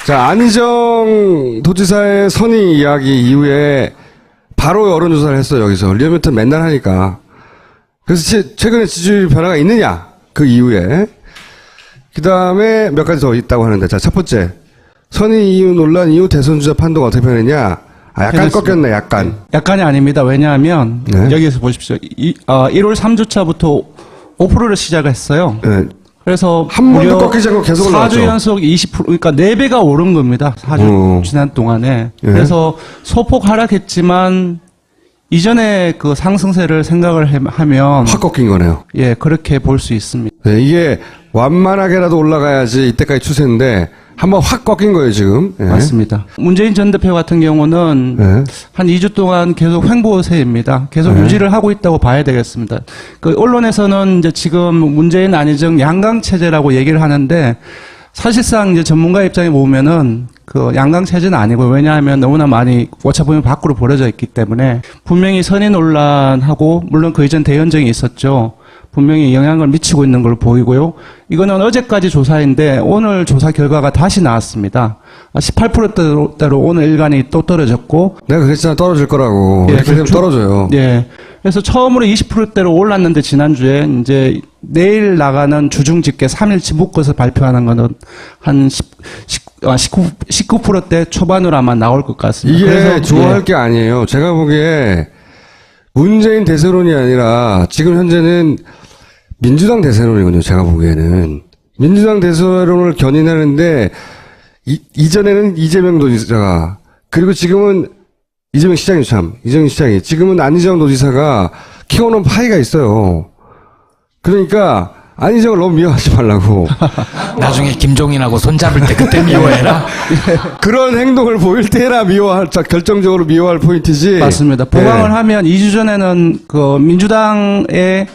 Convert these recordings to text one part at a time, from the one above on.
자, 안희정 도지사의 선의 이야기 이후에 바로 여론조사를 했어요, 여기서. 리얼미터 맨날 하니까. 그래서 최근에 지지율 변화가 있느냐? 그 이후에. 그 다음에 몇 가지 더 있다고 하는데. 자, 첫 번째. 선의 이유 논란 이후 대선주자 판도가 어떻게 변했냐? 아, 약간 꺾였네, 약간. 약간이 아닙니다. 왜냐하면, 네. 여기에서 보십시오. 1월 3주차부터 5%를 시작했어요. 네. 그래서 한 번도 꺾이지 않고 계속 올라왔죠. 4주 연속 20%, 그러니까 4배가 오른 겁니다. 4주 지난 동안에. 예. 그래서 소폭 하락했지만 이전에 그 상승세를 생각을 하면 확 꺾인 거네요. 예, 그렇게 볼 수 있습니다. 네, 이게 완만하게라도 올라가야지 이때까지 추세인데 한번 확 꺾인 거예요, 지금. 예. 맞습니다. 문재인 전 대표 같은 경우는 네. 한 2주 동안 계속 횡보세입니다. 계속 유지를 하고 있다고 봐야 되겠습니다. 그 언론에서는 이제 지금 문재인 안희정 양강 체제라고 얘기를 하는데 사실상 이제 전문가 입장에 보면은 그 양강 체제는 아니고 왜냐하면 너무나 많이 오차범위 밖으로 벌어져 있기 때문에 분명히 선의 논란하고 물론 그 이전 대연정이 있었죠. 분명히 영향을 미치고 있는 걸 보이고요. 이거는 어제까지 조사인데 오늘 조사 결과가 다시 나왔습니다. 18%대로 오늘 일간이 또 떨어졌고. 내가 그랬잖아, 떨어질 거라고. 예, 이렇게 되면 떨어져요. 예. 그래서 처음으로 20%대로 올랐는데 지난주에 이제 내일 나가는 주중 집계 3일치 묶어서 발표하는 거는 한 19%대 초반으로 아마 나올 것 같습니다. 이게 그래서 좋아할 예. 게 아니에요. 제가 보기에 문재인 대세론이 아니라 지금 현재는 민주당 대세론이거든요. 제가 보기에는. 민주당 대세론을 견인하는데 이전에는 이재명 도지사가 그리고 지금은 이재명 시장이 이재명 시장이 지금은 안희정 도지사가 키워놓은 파이가 있어요. 그러니까 안희정을 너무 미워하지 말라고. 나중에 김종인하고 손잡을 때 그때 미워해라. 그런 행동을 보일 때나 결정적으로 미워할 포인트지. 맞습니다. 보강을 하면 2주 전에는 그 민주당의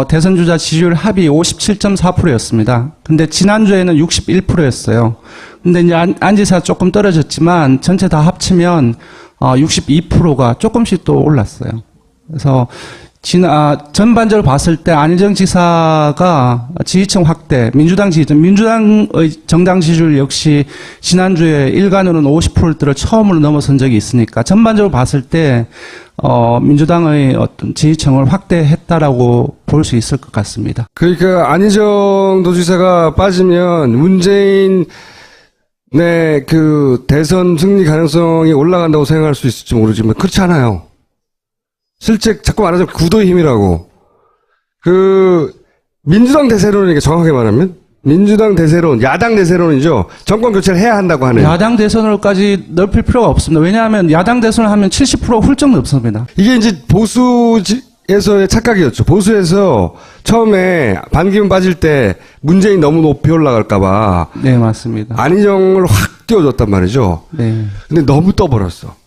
대선 주자 지지율 합이 57.4%였습니다. 근데 지난주에는 61%였어요. 근데 이제 안 지사 조금 떨어졌지만 전체 다 합치면 62%가 조금씩 또 올랐어요. 그래서 전반적으로 봤을 때 안희정 지사가 지지층 확대, 민주당의 정당 지지율 역시 지난주에 일간으로는 50%대를 처음으로 넘어선 적이 있으니까 전반적으로 봤을 때 민주당의 어떤 지지층을 확대했다라고 볼 수 있을 것 같습니다. 그러니까 안희정 도지사가 빠지면 문재인 그 대선 승리 가능성이 올라간다고 생각할 수 있을지 모르지만 그렇지 않아요. 실제 자꾸 말하자면 구도의 힘이라고. 민주당 대세론이니까 정확하게 말하면 민주당 대세론, 야당 대세론이죠. 정권 교체를 해야 한다고 하는. 야당 대선을까지 넓힐 필요가 없습니다. 왜냐하면 야당 대선을 하면 70% 훌쩍 넘습니다. 이게 이제 보수에서의 착각이었죠. 보수에서 처음에 반기문 빠질 때 문재인 너무 높이 올라갈까봐. 네, 맞습니다. 안희정을 확 띄워줬단 말이죠. 네. 근데 너무 떠버렸어.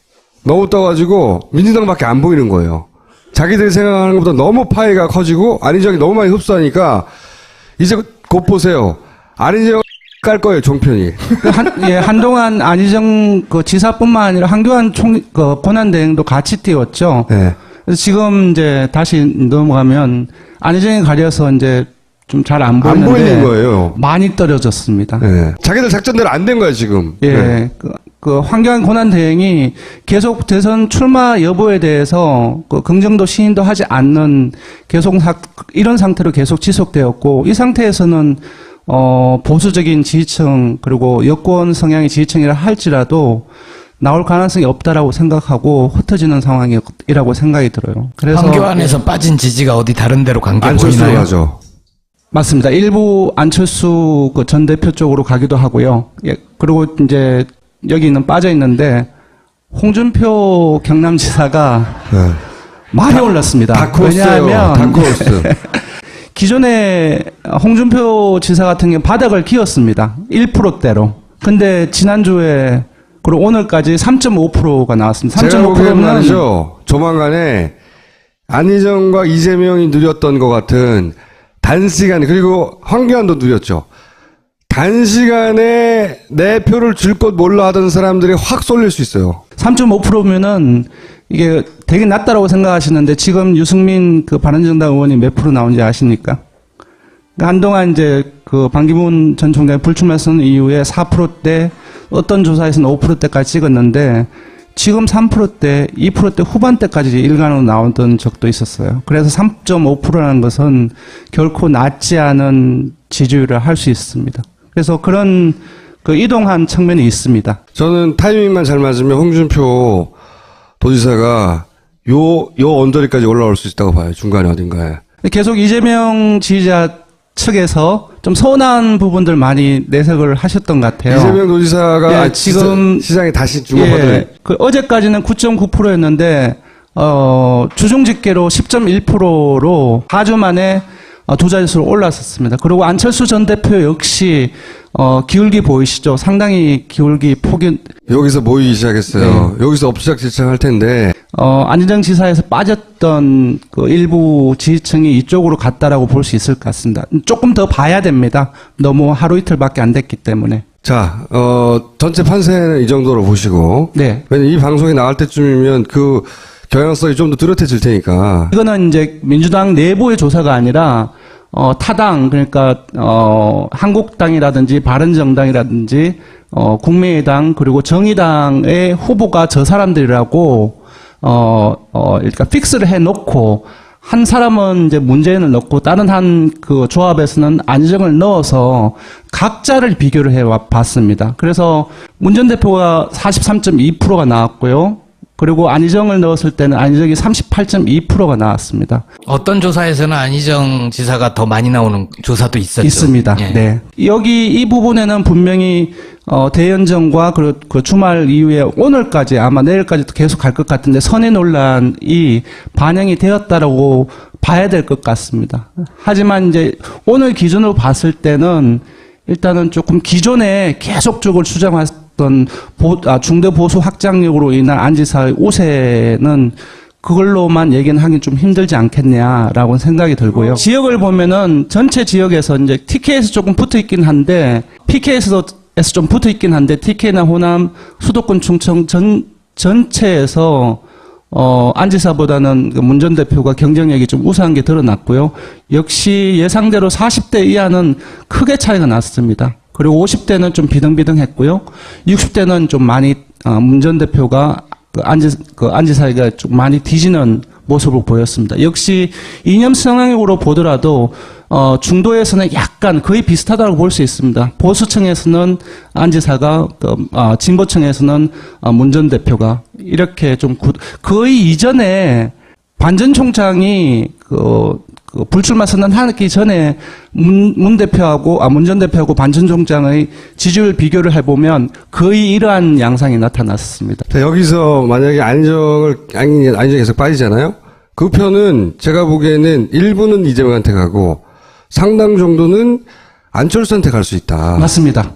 너무 떠가지고 민주당밖에 안 보이는 거예요. 자기들이 생각하는 것보다 너무 파이가 커지고 안희정이 너무 많이 흡수하니까 이제 곧 보세요. 안희정 깔 거예요, 종편이. 한동안 안희정 그 지사뿐만 아니라 한교안 권한대행도 같이 띄웠죠. 네. 그래서 지금 이제 다시 넘어가면 안희정이 가려서 이제 좀 잘 안 보이는데 안 보이는 거예요. 많이 떨어졌습니다. 네. 자기들 작전대로 안 된 거예요, 지금. 예. 네. 그 황교안 권한대행이 계속 대선 출마 여부에 대해서 그 긍정도 시인도 하지 않는 이런 상태로 계속 지속되었고 이 상태에서는 보수적인 지지층 그리고 여권 성향의 지지층이라 할지라도 나올 가능성이 없다라고 생각하고 흩어지는 상황이라고 생각이 들어요. 그래서 황교안에서 빠진 지지가 어디 다른 데로 간 게 안철수로 보이나요? 가죠. 맞습니다. 일부 안철수 그 전 대표 쪽으로 가기도 하고요. 예, 그리고 이제 여기는 빠져 있는데 홍준표 경남지사가 네. 많이 올랐습니다. 다크호스예요. 왜냐하면 다크호스. 기존에 홍준표 지사 같은 경우 바닥을 기었습니다. 1%대로. 근데 지난주에 그리고 오늘까지 3.5%가 나왔습니다. 제가 보기엔 3.5%는 말이죠. 조만간에 안희정과 이재명이 누렸던 것 같은 단시간에 그리고 황교안도 누렸죠. 단시간에 내 표를 줄 것 몰라 하던 사람들이 확 쏠릴 수 있어요. 3.5%면은 이게 되게 낮다라고 생각하시는데 지금 유승민 그 바른정당 의원이 몇 프로 나온지 아십니까? 그러니까 한동안 이제 그 반기문 전 총장이 불출마 선 이후에 4%대 어떤 조사에서는 5%대까지 찍었는데 지금 3%대, 2%대 후반대까지 일간으로 나오던 적도 있었어요. 그래서 3.5%라는 것은 결코 낮지 않은 지지율을 할 수 있습니다. 그래서 그런 그 이동한 측면이 있습니다. 저는 타이밍만 잘 맞으면 홍준표 도지사가 요 언저리까지 올라올 수 있다고 봐요. 중간에 어딘가에. 계속 이재명 지지자 측에서 좀 서운한 부분들 많이 내색을 하셨던 것 같아요. 이재명 도지사가 예, 지금 시장에 다시 주목받을 그 어제까지는 9.9%였는데 주중 집계로 10.1%로 4주 만에 두 자릿수로 올랐었습니다. 그리고 안철수 전 대표 역시 기울기 보이시죠? 상당히 기울기 폭이 여기서 모이기 시작했어요. 여기서 엎치락질착할 텐데 안희정 지사에서 빠졌던 그 일부 지지층이 이쪽으로 갔다라고 볼 수 있을 것 같습니다. 조금 더 봐야 됩니다. 너무 하루 이틀밖에 안 됐기 때문에. 자, 전체 판세는 이 정도로 보시고 네. 왜냐면 이 방송이 나갈 때쯤이면 그 경향성이 좀 더 뚜렷해질 테니까. 이거는 이제 민주당 내부의 조사가 아니라 타당 그러니까 한국당이라든지 바른정당이라든지 국민의당 그리고 정의당의 후보가 저 사람들이라고 그러니까 픽스를 해놓고 한 사람은 이제 문재인을 넣고 다른 한 그 조합에서는 안희정을 넣어서 각자를 비교를 해 봤습니다. 그래서 문 전 대표가 43.2%가 나왔고요. 그리고 안희정을 넣었을 때는 안희정이 38.2%가 나왔습니다. 어떤 조사에서는 안희정 지사가 더 많이 나오는 조사도 있었죠. 있습니다. 예. 네. 여기 이 부분에는 분명히 대연정과 그 주말 이후에 오늘까지 아마 내일까지도 계속 갈 것 같은데 선의 논란이 반영이 되었다라고 봐야 될 것 같습니다. 하지만 이제 오늘 기준으로 봤을 때는 일단은 조금 기존에 계속적으로 주장했던 중대 보수 확장력으로 인한 안 지사의 우세는 그걸로만 얘기는 하긴 좀 힘들지 않겠냐라고 생각이 들고요. 지역을 보면은 전체 지역에서 이제 TK에서 조금 붙어 있긴 한데 PK에서 좀 붙어 있긴 한데 TK나 호남, 수도권, 충청 전체에서 안 지사보다는 문 전 대표가 경쟁력이 좀 우세한 게 드러났고요. 역시 예상대로 40대 이하는 크게 차이가 났습니다. 그리고 50대는 좀 비등비등했고요. 60대는 좀 많이 문 전 대표가 안 지사가 좀 많이 뒤지는 모습을 보였습니다. 역시 이념 성향으로 보더라도 중도에서는 약간 거의 비슷하다고 볼 수 있습니다. 보수층에서는 안 지사가 진보층에서는 문 전 대표가 이렇게 좀 거의 이전에 반 전 총장이 불출마 선언하기 전에 문 전 대표하고 반 전 총장의 지지율 비교를 해보면 거의 이러한 양상이 나타났습니다. 자, 여기서 만약에 안희정이 계속 빠지잖아요. 그 표는 제가 보기에는 일부는 이재명한테 가고 상당 정도는 안철수한테 갈 수 있다. 맞습니다.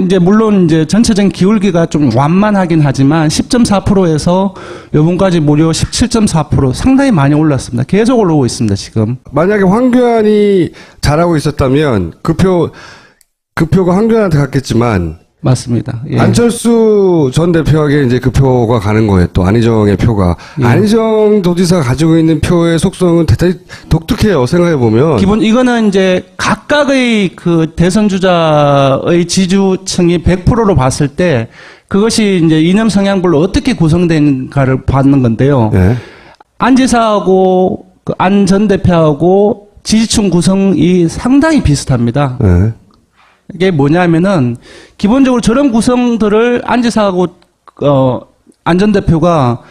이제 물론 이제 전체적인 기울기가 좀 완만하긴 하지만 10.4%에서 요번까지 무려 17.4% 상당히 많이 올랐습니다. 계속 올라오고 있습니다, 지금. 만약에 황교안이 잘하고 있었다면 그 표가 황교안한테 갔겠지만 맞습니다. 예. 안철수 전 대표에게 이제 그 표가 가는 거예요. 또 안희정의 표가. 예. 안희정 도지사가 가지고 있는 표의 속성은 대단히 독특해요. 생각해 보면. 이거는 이제 각각의 그 대선 주자의 지지층이 100%로 봤을 때 그것이 이제 이념 성향별로 어떻게 구성된가를 받는 건데요. 네. 안 지사하고 안 전 대표하고 지지층 구성이 상당히 비슷합니다. 네. 이게 뭐냐면은 기본적으로 저런 구성들을 안 지사하고 안 전 대표가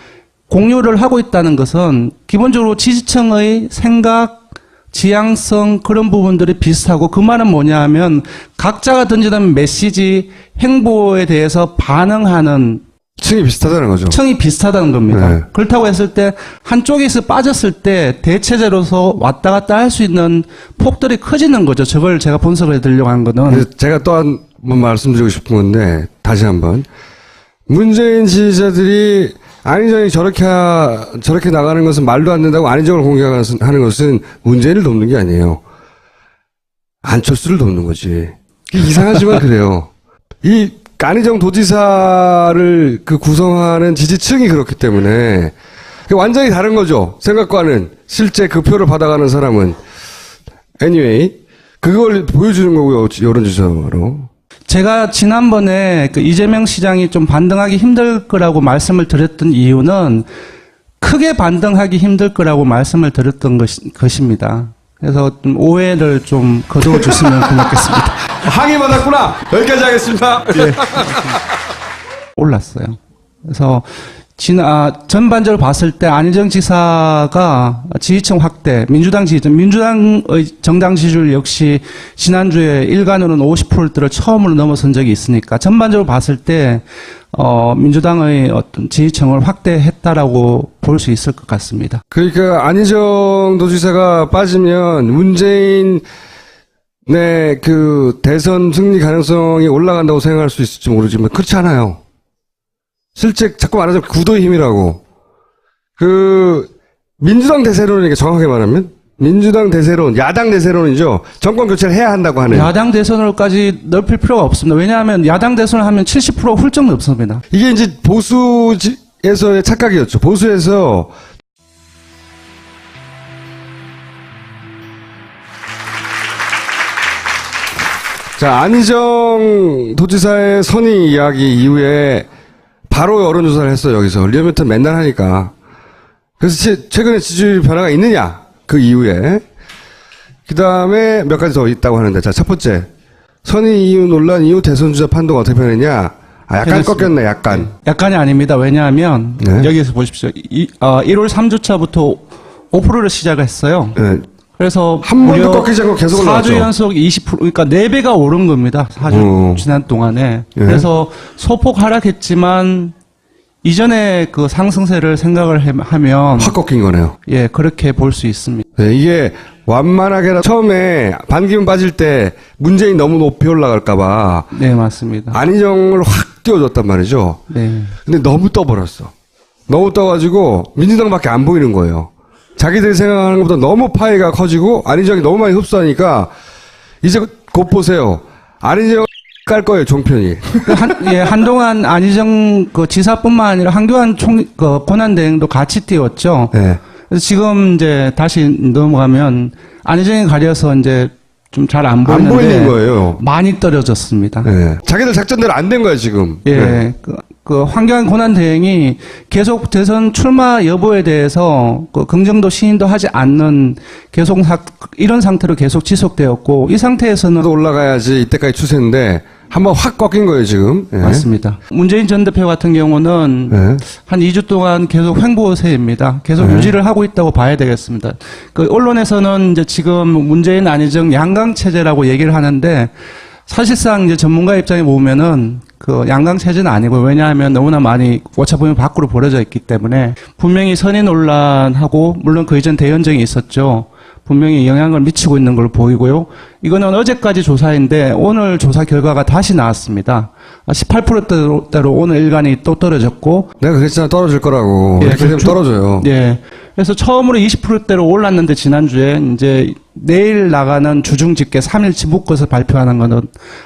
공유를 하고 있다는 것은 기본적으로 지지층의 생각, 지향성 그런 부분들이 비슷하고 그 말은 뭐냐 하면 각자가 던지는 메시지, 행보에 대해서 반응하는 층이 비슷하다는 거죠. 층이 비슷하다는 겁니다. 네. 그렇다고 했을 때 한쪽에서 빠졌을 때 대체제로서 왔다 갔다 할 수 있는 폭들이 커지는 거죠. 저걸 제가 분석을 해드리려고 한 거는. 그래서 제가 또 한 번 말씀드리고 싶은 건데 다시 한번 문재인 지지자들이 안희정이 저렇게 나가는 것은 말도 안 된다고 안희정을 공격하는 것은 문재인을 돕는 게 아니에요. 안철수를 돕는 거지. 이상하지만 그래요. 이 안희정 도지사를 구성하는 지지층이 그렇기 때문에 완전히 다른 거죠. 생각과는 실제 그 표를 받아가는 사람은 anyway 그걸 보여주는 거고요. 여론조사로. 제가 지난번에 그 이재명 시장이 좀 반등하기 힘들 거라고 말씀을 드렸던 이유는 크게 반등하기 힘들 거라고 말씀을 드렸던 것입니다. 그래서 좀 오해를 좀 거두어 주시면 고맙겠습니다. 항의받았구나. 여기까지 하겠습니다. 올랐어요. 그래서 전반적으로 봤을 때 안희정 지사가 지지층 확대, 민주당의 정당 지지율 역시 지난주에 일간으로는 50%대를 처음으로 넘어선 적이 있으니까 전반적으로 봤을 때 민주당의 어떤 지지층을 확대했다라고 볼 수 있을 것 같습니다. 그러니까 안희정 도지사가 빠지면 문재인 그 대선 승리 가능성이 올라간다고 생각할 수 있을지 모르지만 그렇지 않아요. 실제 자꾸 말하자면 구도의 힘이라고. 민주당 대세론이니까 정확하게 말하면 민주당 대세론, 야당 대세론이죠. 정권 교체를 해야 한다고 하는. 야당 대선으로까지 넓힐 필요가 없습니다. 왜냐하면 야당 대선을 하면 70% 훌쩍 넘습니다. 이게 이제 보수에서의 착각이었죠. 보수에서 자, 안희정 도지사의 선의 이야기 이후에 바로 여론조사를 했어요, 여기서. 리얼미터 맨날 하니까. 그래서 최근에 지지율 변화가 있느냐, 그 이후에. 그 다음에 몇 가지 더 있다고 하는데, 자, 첫 번째. 선의 이후 논란 이후 대선주자 판도가 어떻게 변했냐? 약간 꺾였네, 약간. 약간이 아닙니다. 왜냐하면, 네. 여기서 보십시오. 1월 3주차부터 5%를 시작했어요. 네. 그래서 한 번도 꺾이지 않고 계속 올라왔죠. 4주 연속 20%, 그러니까 4배가 오른 겁니다. 4주 지난 동안에. 예. 그래서 소폭 하락했지만 이전에 그 상승세를 생각을 하면 확 꺾인 거네요. 예, 그렇게 볼 수 있습니다. 네, 이게 완만하게 처음에 반기문 빠질 때 문재인 너무 높이 올라갈까봐 네, 맞습니다. 안희정을 확 띄워줬단 말이죠. 네. 근데 너무 떠버렸어. 너무 떠가지고 민주당밖에 안 보이는 거예요. 자기들이 생각하는 것보다 너무 파이가 커지고 안희정이 너무 많이 흡수하니까 이제 곧 보세요. 안희정 깔 거예요, 종편이. 한동안 안희정 그 지사뿐만 아니라 한교안 권한대행도 같이 띄웠죠. 네. 그래서 지금 이제 다시 넘어가면 안희정이 가려서 이제 좀 잘 안 보이는데 안 보이는 거예요. 많이 떨어졌습니다. 네. 자기들 작전대로 안 된 거예요, 지금. 예, 네. 그 황교안 권한대행이 계속 대선 출마 여부에 대해서 그 긍정도 시인도 하지 않는 계속 이런 상태로 계속 지속되었고 이 상태에서는 또 올라가야지 이때까지 추세인데 한번 확 꺾인 거예요, 지금. 네. 맞습니다. 문재인 전 대표 같은 경우는 네. 한 2주 동안 계속 횡보세입니다. 계속 유지를 하고 있다고 봐야 되겠습니다. 그 언론에서는 이제 지금 문재인 안희정 양강 체제라고 얘기를 하는데 사실상 이제 전문가 입장에 보면은 그 양강 체제는 아니고 왜냐하면 너무나 많이 오차범위 밖으로 벌어져 있기 때문에 분명히 선의 논란하고 물론 그 이전 대연정이 있었죠. 분명히 영향을 미치고 있는 걸 보이고요. 이거는 어제까지 조사인데 오늘 조사 결과가 다시 나왔습니다. 18%대로 오늘 일간이 또 떨어졌고. 내가 그랬잖아, 떨어질 거라고. 이렇게 되면 떨어져요. 예. 그래서 처음으로 20%대로 올랐는데 지난주에 이제 내일 나가는 주중 집계 3일치 묶어서 발표하는 거는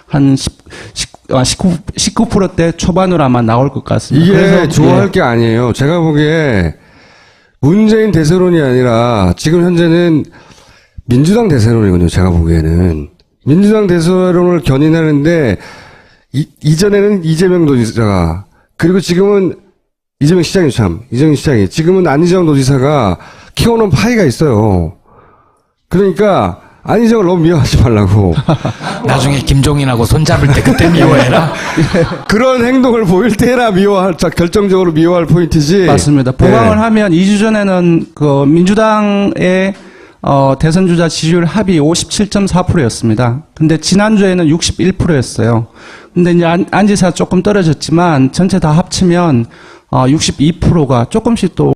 한 19%대 초반으로 아마 나올 것 같습니다. 이게 그래서 좋아할 게 아니에요. 제가 보기에 문재인 대세론이 아니라 지금 현재는 민주당 대세론이거든요. 제가 보기에는. 민주당 대세론을 견인하는데 이전에는 이재명 도지사가 그리고 지금은 이재명 시장이 이재명 시장이 지금은 안희정 도지사가 키워놓은 파이가 있어요. 그러니까 안희정을 너무 미워하지 말라고. 나중에 김종인하고 손잡을 때 그때 미워해라. 그런 행동을 보일 때나 결정적으로 미워할 포인트지. 맞습니다. 보강을 하면 2주 전에는 그 민주당의 대선 주자 지지율 합이 57.4%였습니다. 근데 지난주에는 61%였어요. 근데 이제 안 지사 조금 떨어졌지만 전체 다 합치면 62%가 조금씩 또